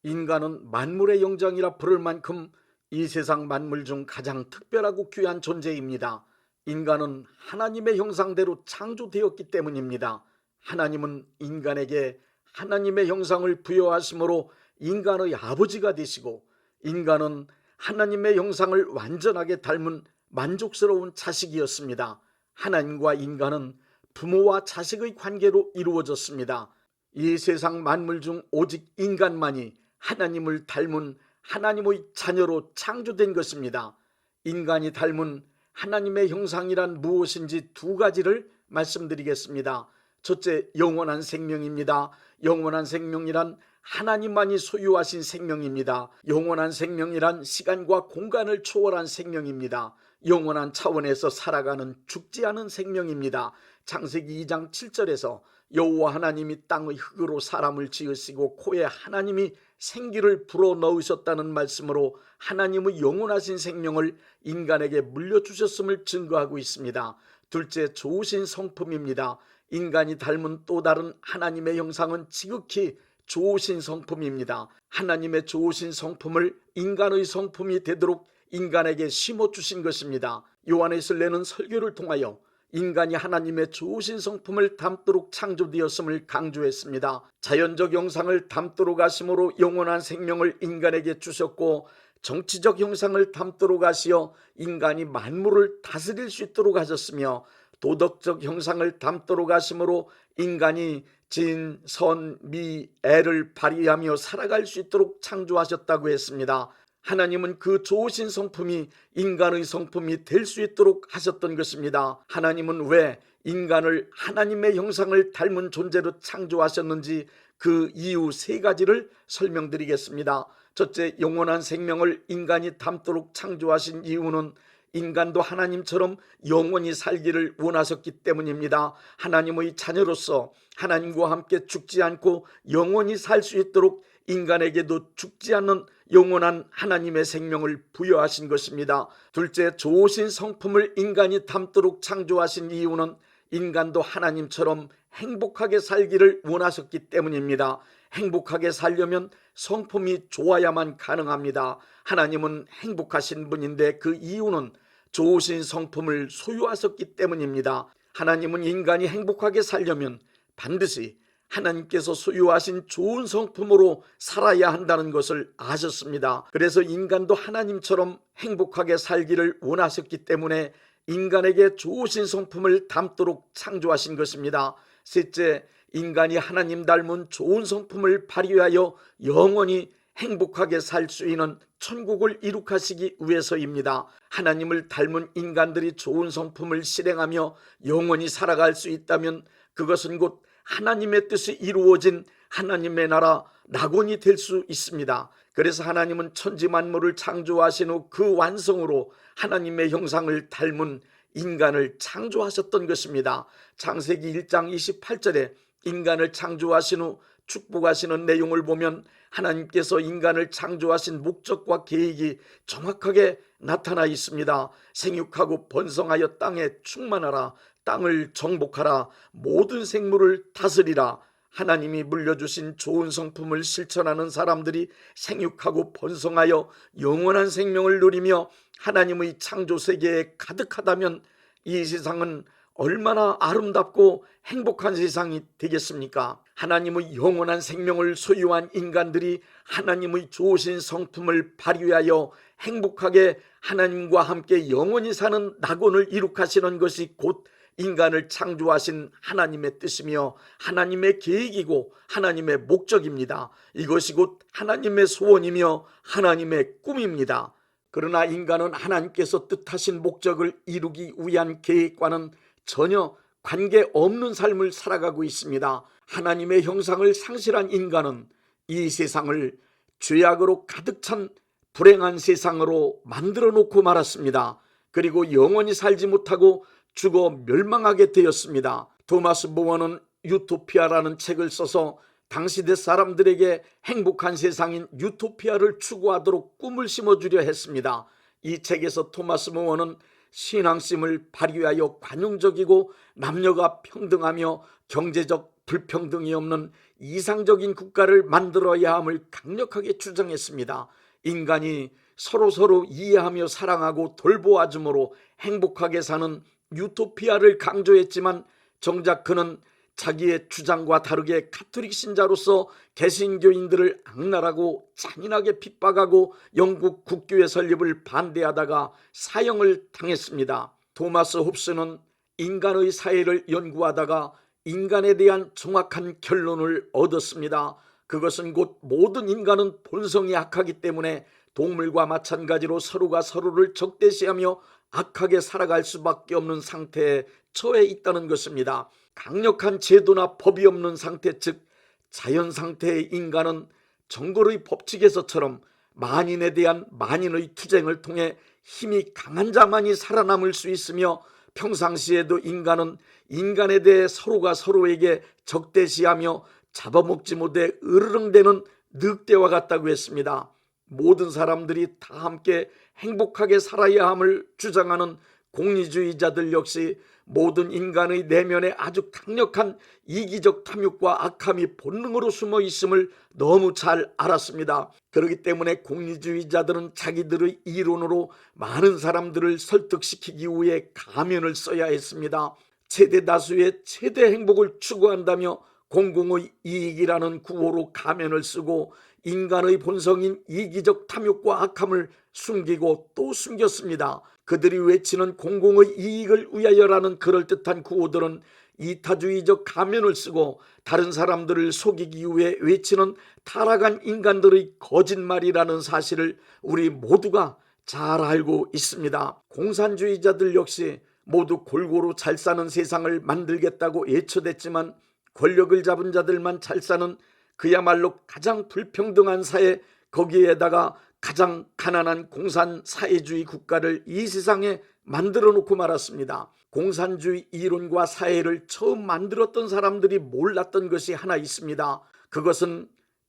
인간은 만물의 영장이라 부를 만큼 이 세상 만물 중 가장 특별하고 귀한 존재입니다. 인간은 하나님의 형상대로 창조되었기 때문입니다. 하나님은 인간에게 하나님의 형상을 부여하심으로 인간의 아버지가 되시고, 인간은 하나님의 형상을 완전하게 닮은 만족스러운 자식이었습니다. 하나님과 인간은 부모와 자식의 관계로 이루어졌습니다. 이 세상 만물 중 오직 인간만이 하나님을 닮은 하나님의 자녀로 창조된 것입니다. 인간이 닮은 하나님의 형상이란 무엇인지 두 가지를 말씀드리겠습니다. 첫째, 영원한 생명입니다. 영원한 생명이란 하나님만이 소유하신 생명입니다. 영원한 생명이란 시간과 공간을 초월한 생명입니다. 영원한 차원에서 살아가는 죽지 않은 생명입니다. 창세기 2장 7절에서 여호와 하나님이 땅의 흙으로 사람을 지으시고 코에 하나님이 생기를 불어넣으셨다는 말씀으로 하나님의 영원하신 생명을 인간에게 물려주셨음을 증거하고 있습니다. 둘째, 좋으신 성품입니다. 인간이 닮은 또 다른 하나님의 형상은 지극히 좋으신 성품입니다. 하나님의 좋으신 성품을 인간의 성품이 되도록 인간에게 심어주신 것입니다. 요한에슬레는 설교를 통하여 인간이 하나님의 좋으신 성품을 담도록 창조되었음을 강조했습니다. 자연적 형상을 담도록 하심으로 영원한 생명을 인간에게 주셨고, 정치적 형상을 담도록 하시어 인간이 만물을 다스릴 수 있도록 하셨으며, 도덕적 형상을 담도록 하심으로 인간이 진, 선, 미, 애를 발휘하며 살아갈 수 있도록 창조하셨다고 했습니다. 하나님은 그 좋으신 성품이 인간의 성품이 될 수 있도록 하셨던 것입니다. 하나님은 왜 인간을 하나님의 형상을 닮은 존재로 창조하셨는지 그 이유 세 가지를 설명드리겠습니다. 첫째, 영원한 생명을 인간이 담도록 창조하신 이유는 인간도 하나님처럼 영원히 살기를 원하셨기 때문입니다. 하나님의 자녀로서 하나님과 함께 죽지 않고 영원히 살 수 있도록 인간에게도 죽지 않는 영원한 하나님의 생명을 부여하신 것입니다. 둘째, 좋으신 성품을 인간이 담도록 창조하신 이유는 인간도 하나님처럼 행복하게 살기를 원하셨기 때문입니다. 행복하게 살려면 성품이 좋아야만 가능합니다. 하나님은 행복하신 분인데 그 이유는 좋으신 성품을 소유하셨기 때문입니다. 하나님은 인간이 행복하게 살려면 반드시 하나님께서 소유하신 좋은 성품으로 살아야 한다는 것을 아셨습니다. 그래서 인간도 하나님처럼 행복하게 살기를 원하셨기 때문에 인간에게 좋으신 성품을 담도록 창조하신 것입니다. 셋째, 인간이 하나님 닮은 좋은 성품을 발휘하여 영원히 행복하게 살 수 있는 천국을 이룩하시기 위해서입니다. 하나님을 닮은 인간들이 좋은 성품을 실행하며 영원히 살아갈 수 있다면 그것은 곧 하나님의 뜻이 이루어진 하나님의 나라 낙원이 될 수 있습니다. 그래서 하나님은 천지 만물을 창조하신 후 그 완성으로 하나님의 형상을 닮은 인간을 창조하셨던 것입니다. 창세기 1장 28절에 인간을 창조하신 후 축복하시는 내용을 보면 하나님께서 인간을 창조하신 목적과 계획이 정확하게 나타나 있습니다. 생육하고 번성하여 땅에 충만하라, 땅을 정복하라, 모든 생물을 다스리라. 하나님이 물려주신 좋은 성품을 실천하는 사람들이 생육하고 번성하여 영원한 생명을 누리며 하나님의 창조 세계에 가득하다면 이 세상은 얼마나 아름답고 행복한 세상이 되겠습니까? 하나님의 영원한 생명을 소유한 인간들이 하나님의 좋으신 성품을 발휘하여 행복하게 하나님과 함께 영원히 사는 낙원을 이룩하시는 것이 곧 인간을 창조하신 하나님의 뜻이며 하나님의 계획이고 하나님의 목적입니다. 이것이 곧 하나님의 소원이며 하나님의 꿈입니다. 그러나 인간은 하나님께서 뜻하신 목적을 이루기 위한 계획과는 전혀 관계없는 삶을 살아가고 있습니다. 하나님의 형상을 상실한 인간은 이 세상을 죄악으로 가득 찬 불행한 세상으로 만들어 놓고 말았습니다. 그리고 영원히 살지 못하고 죽어 멸망하게 되었습니다. 토마스 모어는 유토피아라는 책을 써서 당시대 사람들에게 행복한 세상인 유토피아를 추구하도록 꿈을 심어주려 했습니다. 이 책에서 토마스 모어는 신앙심을 발휘하여 관용적이고 남녀가 평등하며 경제적 불평등이 없는 이상적인 국가를 만들어야 함을 강력하게 주장했습니다. 인간이 서로 이해하며 사랑하고 돌보아줌으로 행복하게 사는 유토피아를 강조했지만 정작 그는 자기의 주장과 다르게 가톨릭 신자로서 개신교인들을 악랄하고 잔인하게 핍박하고 영국 국교의 설립을 반대하다가 사형을 당했습니다. 토마스 홉스는 인간의 사회를 연구하다가 인간에 대한 정확한 결론을 얻었습니다. 그것은 곧 모든 인간은 본성이 악하기 때문에 동물과 마찬가지로 서로가 서로를 적대시하며 악하게 살아갈 수밖에 없는 상태에 처해 있다는 것입니다. 강력한 제도나 법이 없는 상태, 즉 자연 상태의 인간은 정글의 법칙에서처럼 만인에 대한 만인의 투쟁을 통해 힘이 강한 자만이 살아남을 수 있으며, 평상시에도 인간은 인간에 대해 서로가 서로에게 적대시하며 잡아먹지 못해 으르렁대는 늑대와 같다고 했습니다. 모든 사람들이 다 함께 행복하게 살아야 함을 주장하는 공리주의자들 역시 모든 인간의 내면에 아주 강력한 이기적 탐욕과 악함이 본능으로 숨어 있음을 너무 잘 알았습니다. 그렇기 때문에 공리주의자들은 자기들의 이론으로 많은 사람들을 설득시키기 위해 가면을 써야 했습니다. 최대 다수의 최대 행복을 추구한다며 공공의 이익이라는 구호로 가면을 쓰고 인간의 본성인 이기적 탐욕과 악함을 숨기고 또 숨겼습니다. 그들이 외치는 공공의 이익을 위하여라는 그럴듯한 구호들은 이타주의적 가면을 쓰고 다른 사람들을 속이기 위해 외치는 타락한 인간들의 거짓말이라는 사실을 우리 모두가 잘 알고 있습니다. 공산주의자들 역시 모두 골고루 잘 사는 세상을 만들겠다고 외쳐댔지만 권력을 잡은 자들만 잘 사는 그야말로 가장 불평등한 사회, 거기에다가 가장 가난한 공산사회주의 국가를 이 세상에 만들어 놓고 말았습니다. 공산주의 이론과 사회를 처음 만들었던 사람들이 몰랐던 것이 하나 있습니다. 그것은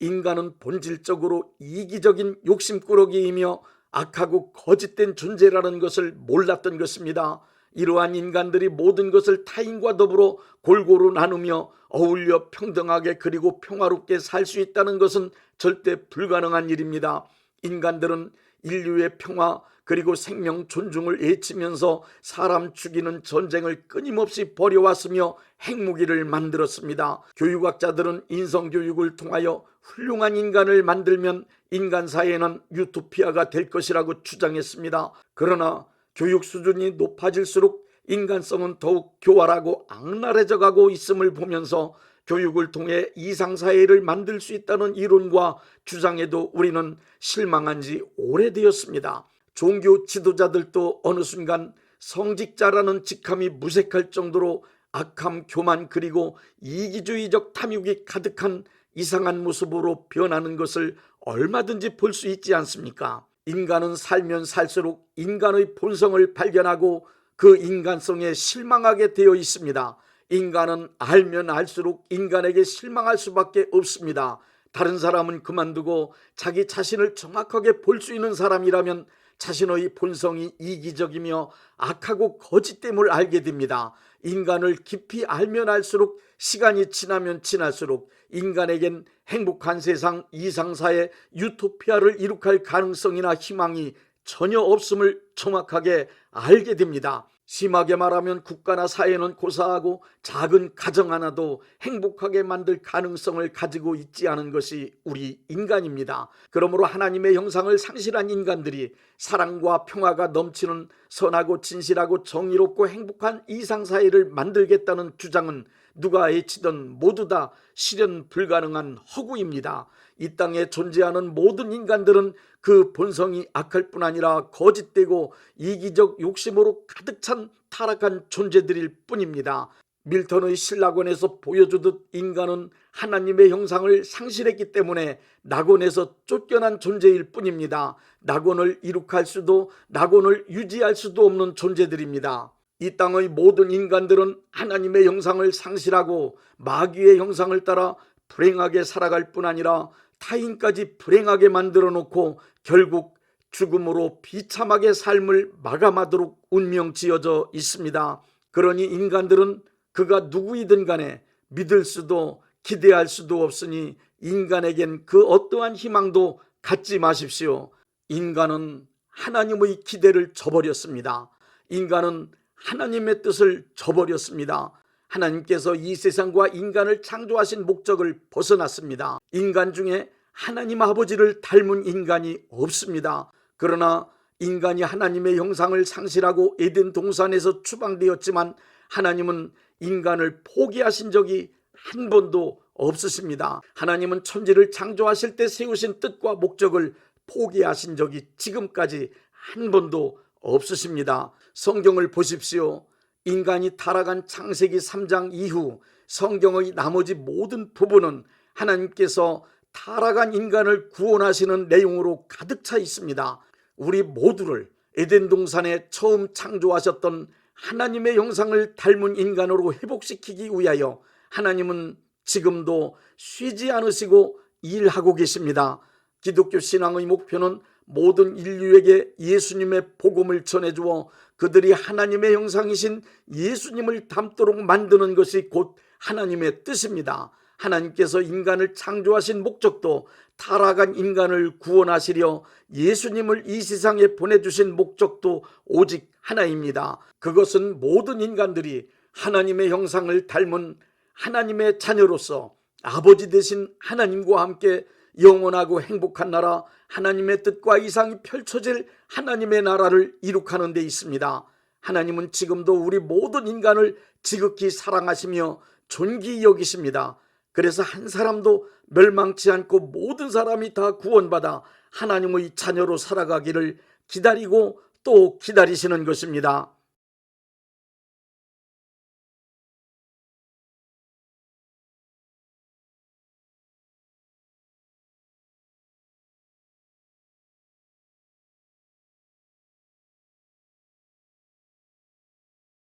인간은 본질적으로 이기적인 욕심꾸러기이며 악하고 거짓된 존재라는 것을 몰랐던 것입니다. 이러한 인간들이 모든 것을 타인과 더불어 골고루 나누며 어울려 평등하게 그리고 평화롭게 살 수 있다는 것은 절대 불가능한 일입니다. 인간들은 인류의 평화 그리고 생명 존중을 외치면서 사람 죽이는 전쟁을 끊임없이 벌여왔으며 핵무기를 만들었습니다. 교육학자들은 인성교육을 통하여 훌륭한 인간을 만들면 인간 사회는 유토피아가 될 것이라고 주장했습니다. 그러나 교육 수준이 높아질수록 인간성은 더욱 교활하고 악랄해져 가고 있음을 보면서 교육을 통해 이상사회를 만들 수 있다는 이론과 주장에도 우리는 실망한 지 오래되었습니다. 종교 지도자들도 어느 순간 성직자라는 직함이 무색할 정도로 악함, 교만 그리고 이기주의적 탐욕이 가득한 이상한 모습으로 변하는 것을 얼마든지 볼 수 있지 않습니까? 인간은 살면 살수록 인간의 본성을 발견하고 그 인간성에 실망하게 되어 있습니다. 인간은 알면 알수록 인간에게 실망할 수밖에 없습니다. 다른 사람은 그만두고 자기 자신을 정확하게 볼 수 있는 사람이라면 자신의 본성이 이기적이며 악하고 거짓됨을 알게 됩니다. 인간을 깊이 알면 알수록 시간이 지나면 지날수록 인간에겐 행복한 세상, 이상사회, 유토피아를 이룩할 가능성이나 희망이 전혀 없음을 정확하게 알게 됩니다. 심하게 말하면 국가나 사회는 고사하고 작은 가정 하나도 행복하게 만들 가능성을 가지고 있지 않은 것이 우리 인간입니다. 그러므로 하나님의 형상을 상실한 인간들이 사랑과 평화가 넘치는 선하고 진실하고 정의롭고 행복한 이상사회를 만들겠다는 주장은 누가 외치든 모두 다 실현 불가능한 허구입니다. 이 땅에 존재하는 모든 인간들은 그 본성이 악할 뿐 아니라 거짓되고 이기적 욕심으로 가득 찬 타락한 존재들일 뿐입니다. 밀턴의 신라권에서 보여주듯 인간은 하나님의 형상을 상실했기 때문에 낙원에서 쫓겨난 존재일 뿐입니다. 낙원을 이룩할 수도 낙원을 유지할 수도 없는 존재들입니다. 이 땅의 모든 인간들은 하나님의 형상을 상실하고 마귀의 형상을 따라 불행하게 살아갈 뿐 아니라 타인까지 불행하게 만들어 놓고 결국 죽음으로 비참하게 삶을 마감하도록 운명 지어져 있습니다. 그러니 인간들은 그가 누구이든 간에 믿을 수도 기대할 수도 없으니 인간에겐 그 어떠한 희망도 갖지 마십시오. 인간은 하나님의 기대를 저버렸습니다. 인간은 하나님의 뜻을 저버렸습니다. 하나님께서 이 세상과 인간을 창조하신 목적을 벗어났습니다. 인간 중에 하나님 아버지를 닮은 인간이 없습니다. 그러나 인간이 하나님의 형상을 상실하고 에덴 동산에서 추방되었지만 하나님은 인간을 포기하신 적이 한 번도 없으십니다. 하나님은 천지를 창조하실 때 세우신 뜻과 목적을 포기하신 적이 지금까지 한 번도 없으십니다. 성경을 보십시오. 인간이 타락한 창세기 3장 이후 성경의 나머지 모든 부분은 하나님께서 타락한 인간을 구원하시는 내용으로 가득 차 있습니다. 우리 모두를 에덴 동산에 처음 창조하셨던 하나님의 형상을 닮은 인간으로 회복시키기 위하여 하나님은 지금도 쉬지 않으시고 일하고 계십니다. 기독교 신앙의 목표는 모든 인류에게 예수님의 복음을 전해주어 그들이 하나님의 형상이신 예수님을 닮도록 만드는 것이 곧 하나님의 뜻입니다. 하나님께서 인간을 창조하신 목적도 타락한 인간을 구원하시려 예수님을 이 세상에 보내주신 목적도 오직 하나입니다. 그것은 모든 인간들이 하나님의 형상을 닮은 하나님의 자녀로서 아버지 되신 하나님과 함께 영원하고 행복한 나라, 하나님의 뜻과 이상이 펼쳐질 하나님의 나라를 이룩하는 데 있습니다. 하나님은 지금도 우리 모든 인간을 지극히 사랑하시며 존귀히 여기십니다. 그래서 한 사람도 멸망치 않고 모든 사람이 다 구원받아 하나님의 자녀로 살아가기를 기다리고 또 기다리시는 것입니다.